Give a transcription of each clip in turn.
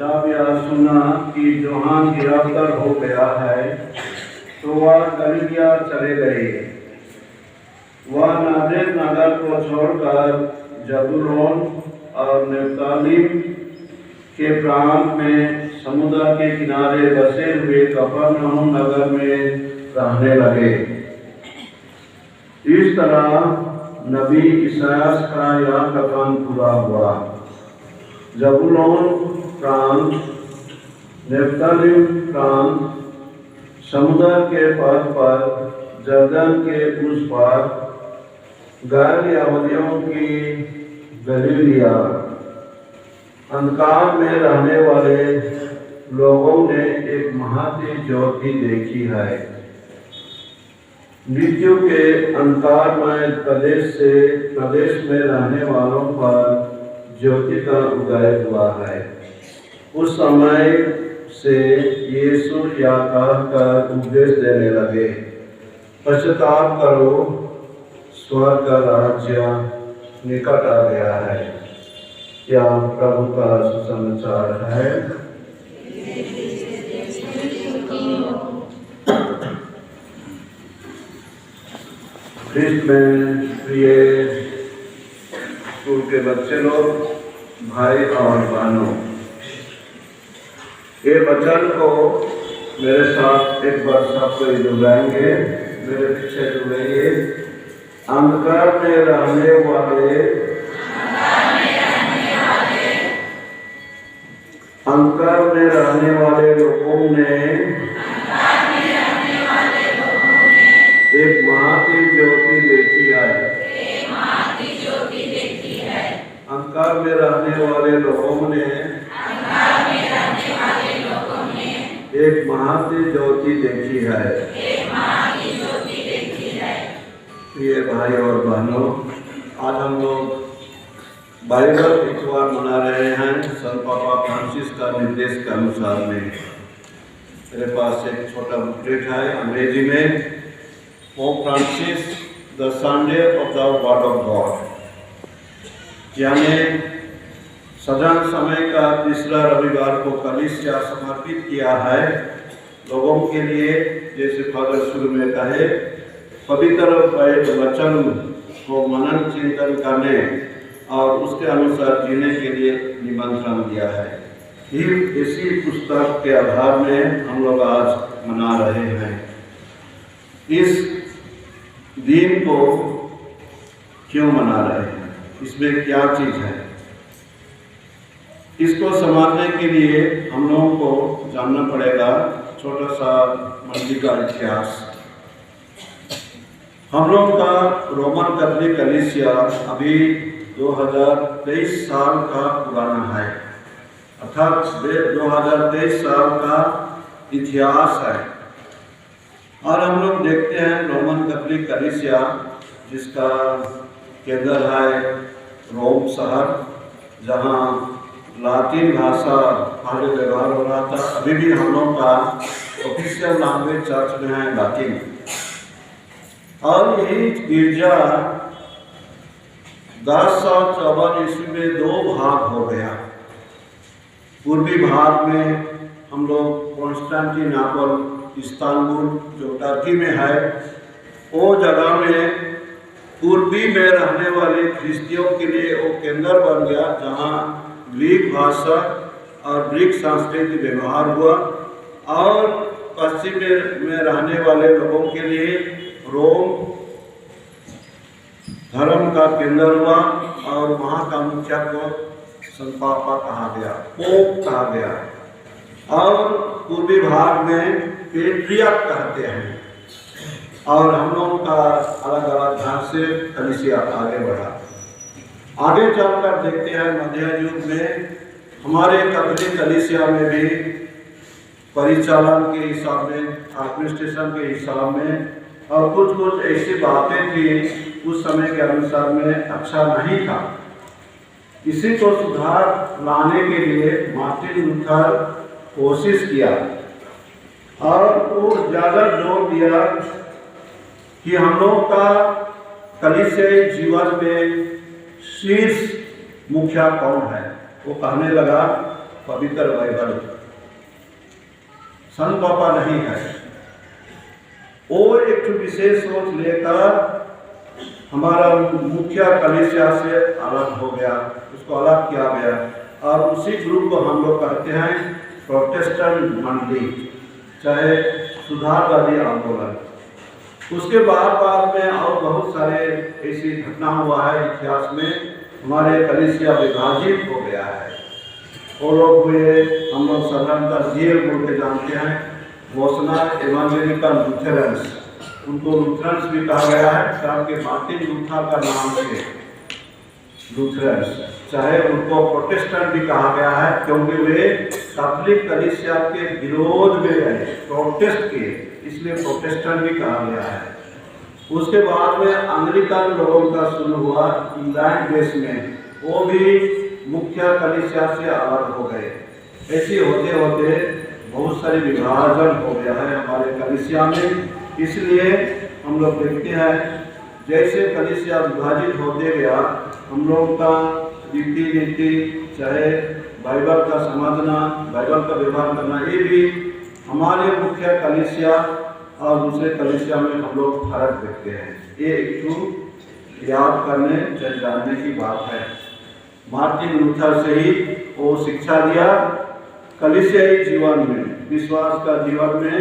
जब यह सुना कि यूहन्ना गिरफ्तार हो गया है तो वह गलीलिया चले गए। वह नाज़रेत नगर को छोड़कर जबूलून और नप्ताली के प्रांत में समुद्र के किनारे बसे हुए कफरनहूम नगर में रहने लगे। इस तरह नबी इसायास का यह कथन पूरा हुआ। जबूलून प्रांत, नप्ताली प्रांत समुद्र के पथ पर जर्दन के उस पार, गैर यहूदियों की गलीलिया। अंधकार में रहने वाले लोगों ने एक महान ज्योति देखी है। मृत्यु के अंधकारमय प्रदेश में रहने वालों पर ज्योति का उदय हुआ है। उस समय से यीशु यह कहकर उपदेश देने लगे, पश्चाताप करो, स्वर्ग का राज्य निकट आ गया है। क्या प्रभु का सुसमाचार है। ख्रिस्त में प्रिय स्कूल के बच्चे लोग, भाई और बहनों, ये वचन को मेरे साथ एक बार सब कोई दोहराएंगे। मेरे पीछे दोहराइए। अंधकार में रहने वाले लोगों ने एक महान ज्योति देखी है। अंधकार में रहने वाले लोगों ने एक महान ज्योति देखी है। प्रिय भाई और बहनों, आज हम लोग बाइबल इतवार मना रहे हैं संत पापा फ्रांसिस का निर्देश के अनुसार में। मेरे पास एक छोटा बुकलेट है अंग्रेजी में, pope Francis the Sunday off the word of God, यानी सदन समय का तीसरा रविवार को कलीसिया समर्पित किया है लोगों के लिए। जैसे फादर शुरू में कहे, पवित्र वचन को मनन चिंतन करने और उसके अनुसार जीने के लिए निमंत्रण दिया है। इसी पुस्तक के आधार में हम लोग आज मना रहे हैं। इस दिन को क्यों मना रहे हैं, इसमें क्या चीज है, इसको समझने के लिए हम लोगों को जानना पड़ेगा छोटा सा मंदिर का इतिहास। हम लोग का रोमन कैथोलिक कलीसिया अभी 2023 साल का पुराना है, अर्थात 2023 साल का इतिहास है। और हम लोग देखते हैं रोमन कैथोलिक कलीसिया जिसका केंद्र है रोम शहर, जहाँ लातिन भाषा पहले व्यवहार हो रहा था। अभी भी हम लोग का ऑफिशियल लैंग्वेज चर्च में है लातिन। और यही गिरजा 1054 ईस्वी में दो भाग हो गया। पूर्वी भाग में हम लोग कॉन्स्टेंटिनोपल, इस्तांबुल जो टर्की में है, वो जगह में पूर्वी में रहने वाले ख्रिस्तियों के लिए वो केंद्र बन गया जहाँ ग्रीक भाषा और ग्रीक संस्कृति व्यवहार हुआ। और पश्चिम में रहने वाले लोगों के लिए रोम धर्म का केंद्र हुआ और वहाँ का मुखिया को संत पापा कहा गया, पोप कहा गया। और पूर्वी भाग में पेट्रियर्क कहते हैं। और हम लोगों का अलग अलग ढंग से कलीसिया आगे बढ़ा। आगे चलकर देखते हैं मध्य युग में हमारे कैथोलिक कलीसिया में भी परिचालन के हिसाब में, एडमिनिस्ट्रेशन के हिसाब में, और कुछ कुछ ऐसी बातें थी उस समय के अनुसार में अच्छा नहीं था। इसी को सुधार लाने के लिए मार्टिन लूथर कोशिश किया और वो ज़्यादा जोर दिया कि हम लोग का कलीसियाई जीवन में शीर्ष मुखिया कौन है। वो कहने लगा पवित्र बाइबल संत पापा नहीं है। और एक विशेष सोच लेकर हमारा मुखिया कलीसिया से अलग हो गया, उसको अलग किया गया और उसी ग्रुप को हम लोग कहते हैं प्रोटेस्टेंट मंडली, चाहे सुधारवादी आंदोलन। उसके बाद में और बहुत सारे ऐसी घटना हुआ है इतिहास में, हमारे कलीसिया विभाजित हो गया है। वो लोग हुए, हम लोग साधारणतः जेल बोल के जानते हैं, वोसना एवांजेलिकल लूथरन्स, उनको लूथरन्स भी कहा गया है, शायद के मार्टिन लूथर का नाम से लूथरन्स, चाहे उनको प्रोटेस्टेंट भी कहा गया है क्योंकि वे कैथोलिक कलीसिया के विरोध में रहे, प्रोटेस्ट किए, इसलिए प्रोटेस्टेंट भी कहा गया है। उसके बाद में अंग्लिकन लोगों का शुरू हुआ इंग्लैंड देश में, वो भी मुख्य कलीसिया से अलग हो गए। ऐसे होते होते बहुत सारे विभाजन हो गया है हमारे कलीसिया में। इसलिए हम लोग देखते हैं जैसे कलीसिया विभाजित होते गया, हम लोग का रीति नीति, चाहे बाइबल का समझना, बाइबल का व्यवहार करना, ये भी हमारे मुख्य कलीसिया और दूसरे कलीसिया में हम लोग फर्क देखते हैं। ये एक याद करने जानने की बात है। मार्टिन लूथर से ही वो शिक्षा दिया कलीसियाई जीवन में, विश्वास का जीवन में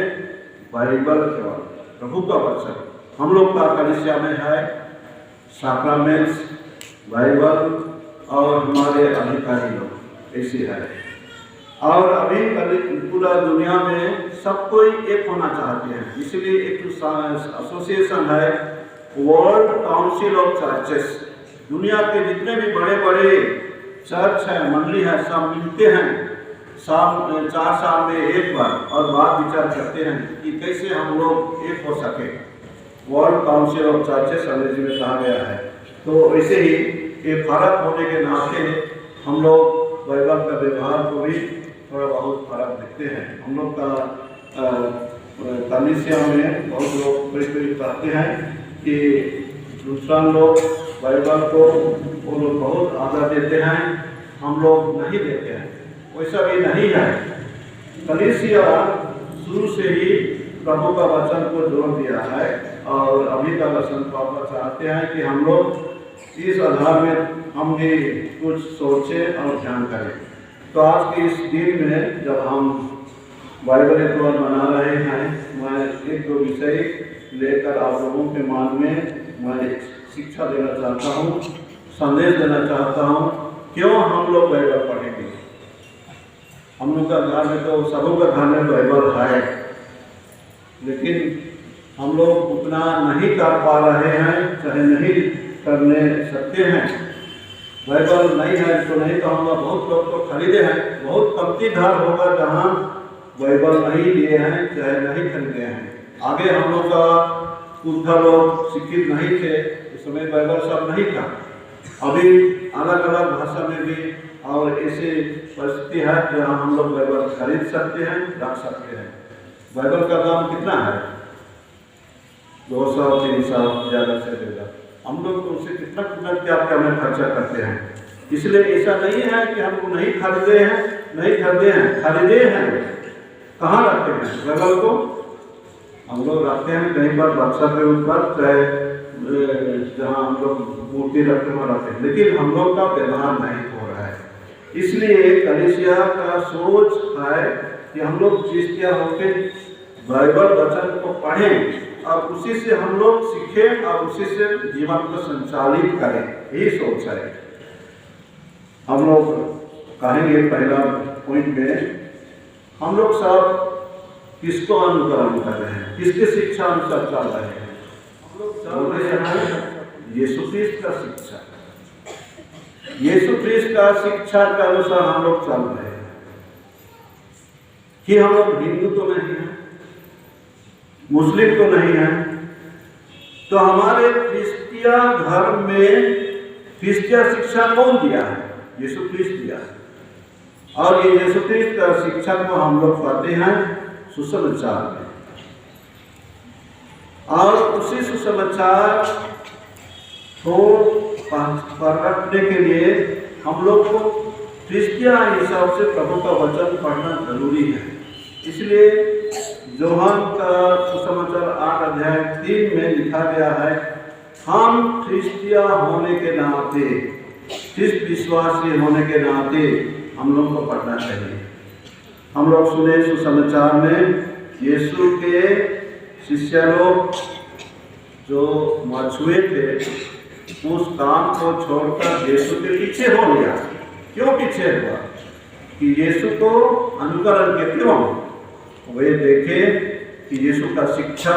बाइबल का, प्रभु का वचन। हम लोग का कलीसिया में है सैक्रामेंट्स, बाइबल और हमारे अधिकारी लोग ऐसे है। और अभी पूरा दुनिया में सब कोई एक होना चाहते हैं, इसलिए एक एसोसिएशन है वर्ल्ड काउंसिल ऑफ चर्चेस। दुनिया के जितने भी बड़े बड़े चर्च है, मंडली है, सब मिलते हैं 4 साल में एक बार और बात विचार करते हैं कि कैसे हम लोग एक हो सके। वर्ल्ड काउंसिल ऑफ चर्चेस अंग्रेजी में कहा गया है। तो वैसे ही ये फर्क होने के नाते हम लोग बाइबल का व्यवहार को भी थोड़ा बहुत फर्क देखते हैं। हम लोग का कलीसिया में बहुत लोग कोई कहते हैं कि दूसरा लोग बाइबल को वो लोग बहुत आदर देते हैं, हम लोग नहीं देते हैं। वैसा भी नहीं है। कलीसिया शुरू से ही प्रभु का वचन को जोड़ दिया है और अभी का वचन पापा चाहते हैं कि हम लोग इस आधार में हम भी कुछ सोचें और ध्यान करें। तो आज के इस दिन में जब हम बाइबल एतवार मना रहे हैं, मैं एक दो विषय लेकर आप लोगों के मान में मैं शिक्षा देना चाहता हूँ, संदेश देना चाहता हूँ। क्यों हम लोग बाइबल पढ़ेंगे? हम लोग का घर में तो सबों का घर में बाइबल है, लेकिन हम लोग उतना नहीं कर पा रहे हैं, चाहे नहीं करने सकते हैं। बाइबल नहीं है तो नहीं कहूँगा, बहुत लोग तो खरीदे हैं, बहुत कमती घर होगा जहाँ बाइबल नहीं लिए हैं, चाहे नहीं खरीदे हैं। आगे हम लोग का कुछ लोग शिक्षित नहीं थे, उस समय बाइबल सब नहीं था। अभी अलग अलग भाषा में भी और ऐसी परिस्थिति है जहाँ हम लोग बाइबल खरीद सकते हैं, रख सकते हैं। बाइबल का दाम कितना है? 200-300 ज़्यादा से ज़्यादा। हम लोग तो उसे कितना क्या में खर्चा करते हैं। इसलिए ऐसा नहीं है कि हम लोग नहीं खरीदे हैं, खरीदे हैं। कहाँ रखते हैं बाइबल को? हम लोग रखते हैं कहीं पर बक्सा के ऊपर, चाहे जहाँ हम लोग मूर्ति रखते हुए रखते हैं, लेकिन हम लोग का व्यवहार नहीं हो रहा है। इसलिए कलीसिया का सोच है कि हम लोग क्रिश्चियन होकर बाइबल वचन को पढ़ें और उसी से हम लोग सीखें और उसी से जीवन को संचालित करें, यही सोच है। हम लोग कहेंगे पहला पॉइंट में, हम लोग सब किसको अनुकरण कर रहे हैं, किसके शिक्षा अनुसार चल रहे हैं? हम लोग चल रहे हैं यीशु ख्रीस्त का शिक्षा, यीशु ख्रीस्त का शिक्षा के अनुसार हम लोग चल रहे हैं। कि हम लोग हिंदू तो नहीं हैं, मुस्लिम तो नहीं हैं, तो हमारे क्रिस्तिया धर्म में क्रिस्तिया शिक्षा कौन दिया है? यीशु ख्रीस्त दिया है। और ये यीशु ख्रीस्त का शिक्षा को हम लोग पढ़ते हैं सुसमाचार में, और उसी सुसमाचार को परखने के लिए हम लोग को क्रिश्चियन हिसाब से प्रभु का वचन पढ़ना जरूरी है। इसलिए यूहन्ना का सुसमाचार 8 अध्याय 3 में लिखा गया है, हम क्रिश्चियन होने के नाते, ख्रिस्त विश्वासी होने के नाते हम लोग को पढ़ना चाहिए। हम लोग सुने सुसमाचार में यीशु के शिष्य लोग जो मछुए थे उस काम को छोड़कर यीशु के पीछे हो गया। क्यों पीछे हुआ? कि यीशु को अनुकरण के क्यों? वे देखे कि यीशु का शिक्षा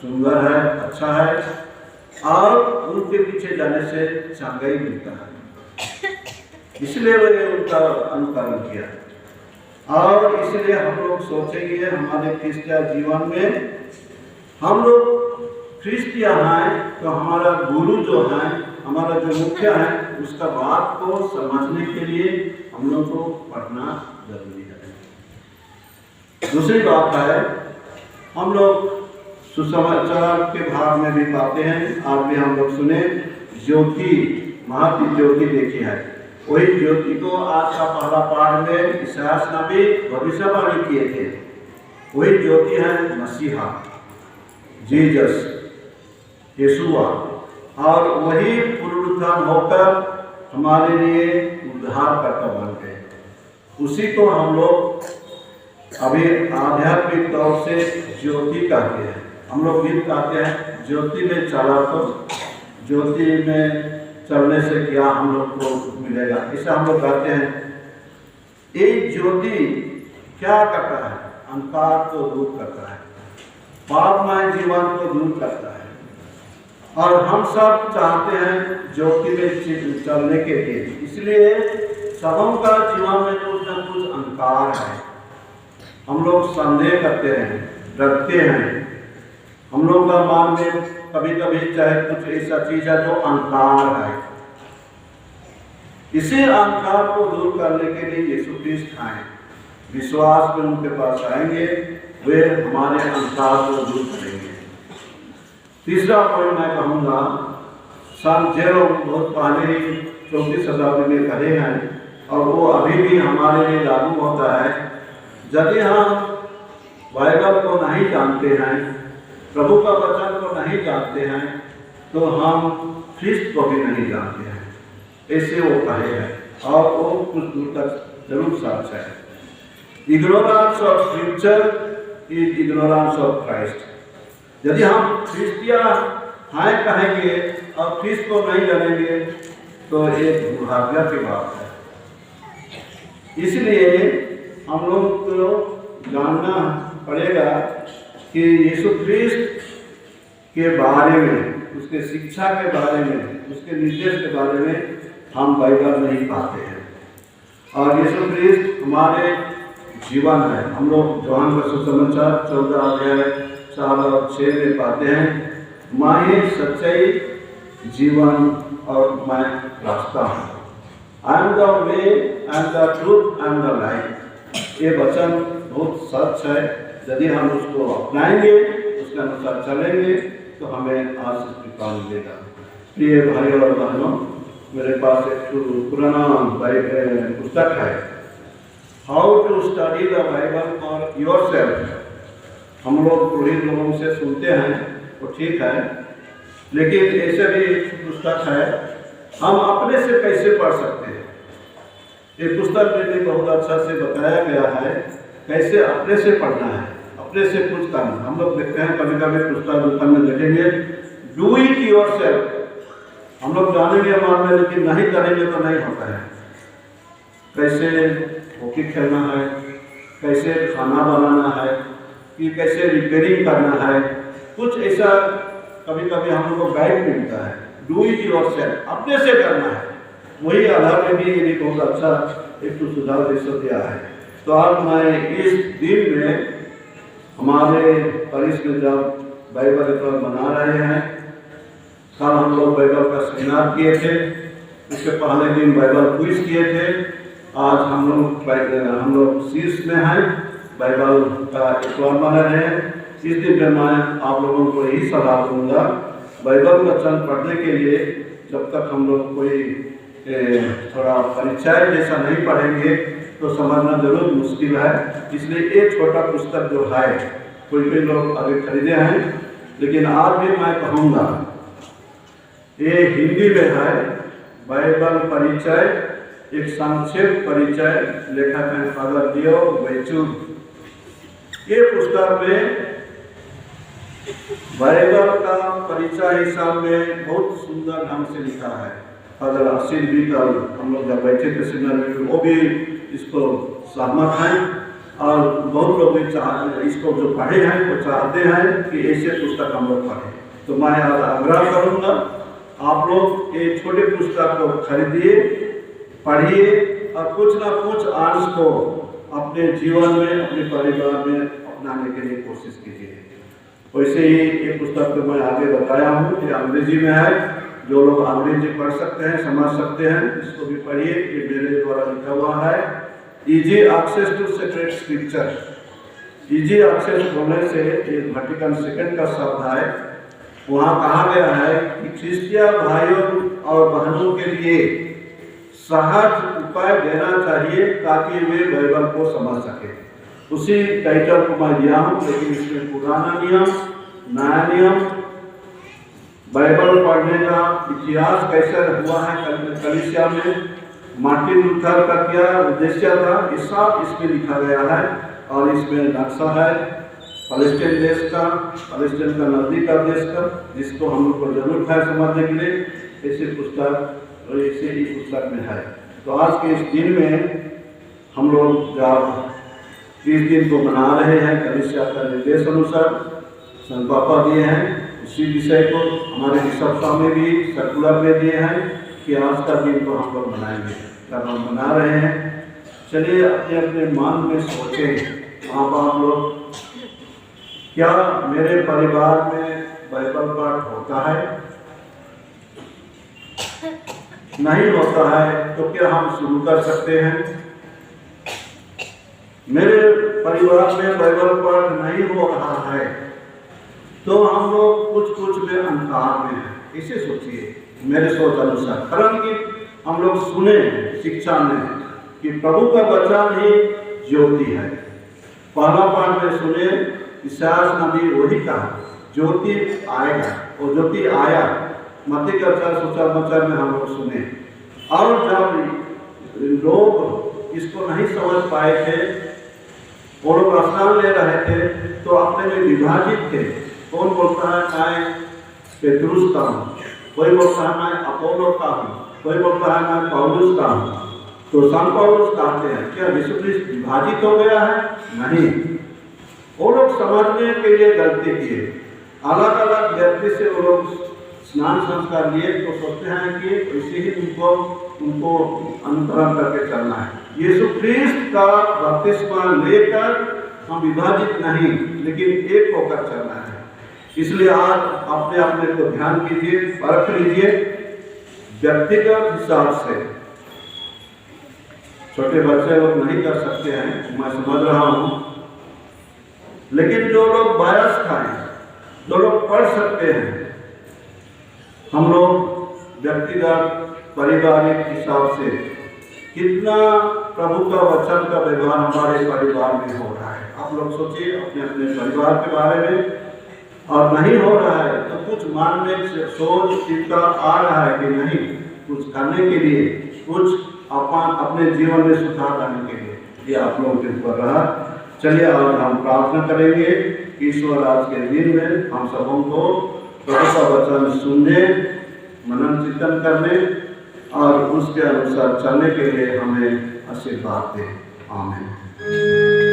सुंदर है, अच्छा है और उनके पीछे जाने से चांगाई मिलता है, इसलिए वे उनका अनुकरण किया। और इसलिए हम लोग सोचेंगे हमारे क्रिश्चियन जीवन में हम लोग क्रिश्चियन हैं तो हमारा गुरु जो है, हमारा जो मुखिया है, उसका बात को समझने के लिए हम लोग को पढ़ना जरूरी है। दूसरी बात है, हम लोग सुसमाचार के भाग में भी पाते हैं, आज भी हम लोग सुने ज्योति, महाती ज्योति देखी है। वही ज्योति को आज का पहला पाठ में इसायास नबी भविष्यवाणी किए थे। वही ज्योति है मसीहा, जीसस, यीशुआ, और वही पुनरुत्थान होकर हमारे लिए उद्धारकर्ता बन गए। उसी को हम लोग अभी आध्यात्मिक तौर से ज्योति कहते हैं। हम लोग गीत गाते हैं, ज्योति में चला तो ज्योति में चलने से क्या हम लोग को मिलेगा, ऐसा हम लोग कहते हैं। एक ज्योति क्या करता है? अंधकार को दूर करता है, पापमय जीवन को दूर करता है। और हम सब चाहते हैं ज्योति में चलने के लिए, इसलिए सबों का जीवन में कुछ न कुछ अंधकार है। हम लोग संदेह करते हैं, डरते हैं। हम लोग का मन में कभी कभी चाहे कुछ ऐसा चीज है जो अंधकार है। इसी अंधकार को दूर करने के लिए यीशु ख्रिस्त आए, विश्वास में उनके पास आएंगे, वे हमारे अंधकार को दूर करेंगे। तीसरा पॉइंट मैं कहूँगा, सन जेरोम बहुत पहले ही 34 शताब्दी में कहे हैं और वो अभी भी हमारे लिए लागू होता है। यदि हम बाइबल को नहीं जानते हैं, प्रभु का वचन को नहीं जानते हैं, तो हम ख्रिस्त को भी नहीं जानते हैं, ऐसे वो कहे हैं। और वो कुछ दूर तक जरूर सच है। Ignorance of scripture is ignorance of Christ. यदि हम क्रिश्चियन हैं कहेंगे और ख्रिस्त को नहीं जानेंगे तो एक दुर्भाग्य की बात है। इसलिए हम लोग को जानना पड़ेगा कि यीशु ख्रिस्त के बारे में, उसके शिक्षा के बारे में, उसके निर्देश के बारे में हम बाइबल नहीं पाते हैं। और यीशु ख्रिस्त हमारे जीवन है। हम लोग यूहन्ना का सुसमाचार 14 अध्याय 4 और 6 में पाते हैं, मैं ही सच्चाई, जीवन और मैं रास्ता हूँ। I am the way, I am the truth, I am the life. ये वचन बहुत सच है। यदि हम उसको अपनाएंगे, उसके अनुसार चलेंगे, तो हमें आशीष प्राप्त मिलेगा। प्रिय भाई और बहनों, मेरे पास एक पुराना पुस्तक है, how to study the Bible for yourself. हम लोग पुरोहित लोगों से सुनते हैं तो ठीक है, लेकिन ऐसे भी एक पुस्तक है, हम अपने से कैसे पढ़ सकते हैं। ये पुस्तक में भी बहुत अच्छा से बताया गया है कैसे अपने से पढ़ना है, अपने से कुछ करना। हम लोग देखते हैं कभी कभी पुस्तक दुकान में देखेंगे, डू इट योरसेल्फ। हम लोग जानेंगे मान में, लेकिन नहीं करेंगे तो नहीं होता है। कैसे हॉकी खेलना है, कैसे खाना बनाना है, कि कैसे रिपेयरिंग करना है, कुछ ऐसा कभी कभी हम लोग को गाइड मिलता है। डू इट योरसेल्फ, अपने से करना है। वही आधार में भी ये बहुत अच्छा एक तो सुझाव दे दिया है। तो आज मैं इस दिन में हमारे परिस में जब बाइबल पर बना रहे हैं, कल हम लोग बाइबल का सेमिनार किए थे, इसके पहले दिन बाइबल क्विज किए थे। आज हम लोग शीर्ष में हैं, बाइबल का इस्लाम बना रहे हैं। इस दिन में मैं आप लोगों को यही सलाह दूंगा, बाइबल वचन पढ़ने के लिए जब तक हम लोग कोई थोड़ा परिचय जैसा नहीं पढ़ेंगे तो समझना जरूर मुश्किल है। इसलिए एक छोटा पुस्तक जो है कोई लोग अभी खरीदे हैं, लेकिन आज भी मैं कहूँगा ये हिंदी में है, बाइबल परिचय, एक संक्षिप्त परिचय, लेखक हैं फादर लियो वैचुर। ये पुस्तक में बाइबल का परिचय हिसाब में बहुत सुंदर ढंग से लिखा है। फादर असील भी कल हम लोग जब बैठे थे सेमिनार में, वो भी इसको सहमत हैं और बहुत लोग भी इसको जो पढ़े हैं वो चाहते हैं कि ऐसे पुस्तक हम लोग पढ़ें। तो मैं आज आग्रह करूँगा आप लोग ये छोटे पुस्तक को खरीदिए, पढ़िए और कुछ ना कुछ अंश को अपने जीवन में, अपने परिवार में अपनाने के लिए कोशिश कीजिए। वैसे ही ये पुस्तक को मैं आगे बताया हूँ, ये अंग्रेजी में है, जो लोग अंग्रेजी पढ़ सकते हैं, समझ सकते हैं, इसको भी पढ़िए। ये मेरे द्वारा लिखा हुआ है, easy access to sacred scripture. Easy access बोलने से ये वेटिकन सेकंड का शब्द है। वहाँ कहा गया है कि क्रिश्चियन भाइयों और बहनों के लिए सहज उपाय देना चाहिए ताकि वे बाइबल को समझ सके। उसी टाइटल को मैं दिया हूँ, लेकिन इसमें पुराना नियम, नया नियम, बाइबल पढ़ने का इतिहास कैसे हुआ है कलीसिया में, मार्टिन लूथर का क्या उद्देश्य था, ये सब इसमें लिखा गया है। और इसमें नक्शा है पैलेस्टाइन देश का, पैलेस्टाइन का नजदीक का देश का, जिसको हम लोग को जरूरत है समझने के लिए। ऐसे पुस्तक और ऐसे ही पुस्तक में है। तो आज के इस दिन में हम लोग जब इस दिन को मना रहे हैं, कलीसिया का निर्देश अनुसार संत पापा दिए हैं, इसी विषय को हमारे बिशप साहब ने भी सर्कुलर में दिए हैं कि आज का दिन को हम लोग मनाएंगे, तब हम मना रहे हैं। चलिए अपने अपने मन में सोचें, आप लोग क्या मेरे परिवार में बाइबल पाठ होता है? नहीं होता है तो क्या हम शुरू कर सकते हैं? मेरे परिवार में बाइबल पाठ नहीं हो रहा है तो हम लोग कुछ में अंधकार में हैं, इसे सोचिए मेरे सोच अनुसार। कारण कि हम लोग सुने शिक्षा में कि प्रभु का वचन ही ज्योति है। पहला पाठ में सुने इसायाह नबी वही कहा, ज्योति आएगा, और ज्योति आया। मत्ती का 4:4 में हम लोग सुने। और जब लोग इसको नहीं समझ पाए थे, वो लोग स्नान ले रहे थे तो अपने में विभाजित थे। कौन बोलता है मैं पेतरुस का हूँ, कोई बोलता है मैं अपोलो का हूँ, कोई बोलता है मैं पौलुस का हूँ। तो संत पौलुस कहते हैं क्या यीशु ख्रिस्त विभाजित हो गया है? नहीं, वो लोग समझने के लिए गलती किए। अलग अलग व्यक्ति से वो लोग स्नान संस्कार लिए तो सोचते हैं कि ऐसे ही उनको अनुकरण करके चलना है। यीशु ख्रिस्त का बपतिस्मा लेकर हम विभाजित नहीं, लेकिन एक होकर चलना है। इसलिए आज अपने अपने को ध्यान कीजिए, परख लीजिए व्यक्तिगत हिसाब से। छोटे बच्चे लोग नहीं कर सकते हैं, मैं समझ रहा हूँ, लेकिन जो लोग वयस्क हैं, जो लोग पढ़ सकते हैं, हम लोग व्यक्तिगत पारिवारिक हिसाब से कितना प्रभु का वचन का व्यवहार हमारे परिवार में हो रहा है। आप लोग सोचिए अपने अपने परिवार के बारे में। और नहीं हो रहा है तो कुछ मन में सोच चिंता आ रहा है कि नहीं, कुछ करने के लिए, कुछ अपने जीवन में सुधार लाने के लिए, ये आप लोगों के ऊपर रहा। चलिए आज हम प्रार्थना करेंगे। ईश्वर आज के दिन में हम सबों को प्रभु का वचन सुनने, मनन चिंतन करने और उसके अनुसार चलने के लिए हमें आशीर्वाद दें। आमीन।